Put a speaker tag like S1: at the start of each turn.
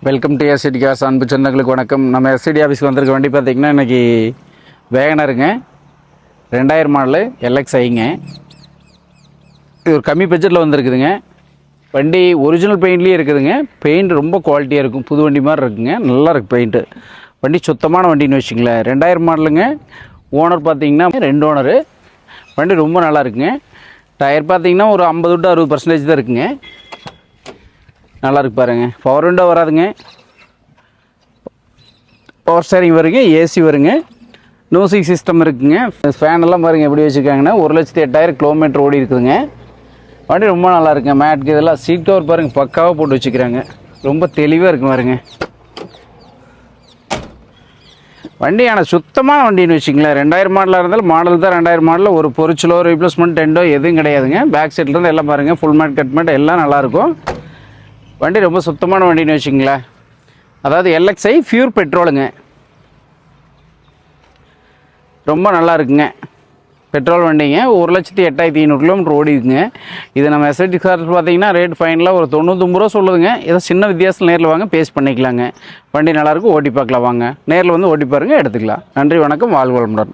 S1: Welcome to SCD cars. அன்பு சொந்தங்களுக்கு வணக்கம். நம்ம எஸ்சிடி ஆஃபீஸ்க்கு வந்திருக்க வண்டி பார்த்திங்கன்னா இன்றைக்கி வேகனருங்க 2000 மாடலு எல்எக்ஸ்ஐங்க. இது ஒரு கம்மி பட்ஜெட்டில் வந்துருக்குதுங்க. வண்டி ஒரிஜினல் பெயிண்ட்லேயே இருக்குதுங்க. பெயிண்ட் ரொம்ப குவாலிட்டியாக இருக்கும், புது வண்டி மாதிரி இருக்குங்க. நல்லா இருக்குது பெயிண்ட்டு. வண்டி சுத்தமான வண்டின்னு வச்சுங்களேன். 2000 மாடலுங்க. ஓனர் பார்த்திங்கன்னா 2 ஓனரு. வண்டி ரொம்ப நல்லா இருக்குங்க. டயர் பார்த்திங்கன்னா ஒரு 50 to 60% தான் இருக்குங்க. நல்லா இருக்கு பாருங்கள். பவர் விண்டோ வராதுங்க, பவர் ஸ்டேரிங் வருங்க, ஏசி வருங்க, மியூசிக் சிஸ்டம் இருக்குங்க. ஃபேனெல்லாம் பாருங்கள் எப்படி வச்சுருக்காங்கன்னா 1,08,000 கிலோமீட்டர் ஓடி இருக்குதுங்க. வண்டி ரொம்ப நல்லா இருக்குங்க. மேட்க்கு இதெல்லாம் சீட் கவர் பாருங்கள் பக்காவாக போட்டு வச்சுக்கிறாங்க. ரொம்ப தெளிவாக இருக்கு பாருங்க. வண்டி ஆனால் சுத்தமான வண்டின்னு வச்சுங்களேன். 2000 மாடலாக இருந்தாலும் மாடல் தான் 2000 மாடலில் ஒரு பொரிச்சலோ ரீப்ளேஸ்மெண்ட் டெண்டோ எதுவும் கிடையாதுங்க. பேக் சைட்லேருந்து எல்லாம் பாருங்கள் ஃபுல் மேட் கட் மேட் எல்லாம் நல்லாயிருக்கும். வண்டி ரொம்ப சுத்தமான வண்டின்னு வச்சுங்களேன். அதாவது எல்எக்ஸ்ஐ பியூர் பெட்ரோலுங்க. ரொம்ப நல்லா இருக்குங்க. பெட்ரோல் வண்டிங்க. 1,08,500 கிலோமீட்டர் ஓடி இருக்குங்க. இது நம்ம எஸ்ஐடி கார்ஸ் பார்த்தீங்கன்னா ரேட் ஃபைனலாக ஒரு 99 ரூபா சொல்லுதுங்க. ஏதோ சின்ன வித்தியாசத்தில் நேரில் வாங்க பேஸ் பண்ணிக்கலாங்க. வண்டி நல்லாயிருக்கும், ஓட்டி பார்க்கலாம். வாங்க நேரில் வந்து ஓட்டி பாருங்கள், எடுத்துக்கலாம். நன்றி, வணக்கம், வாழ்க வளமுடன்.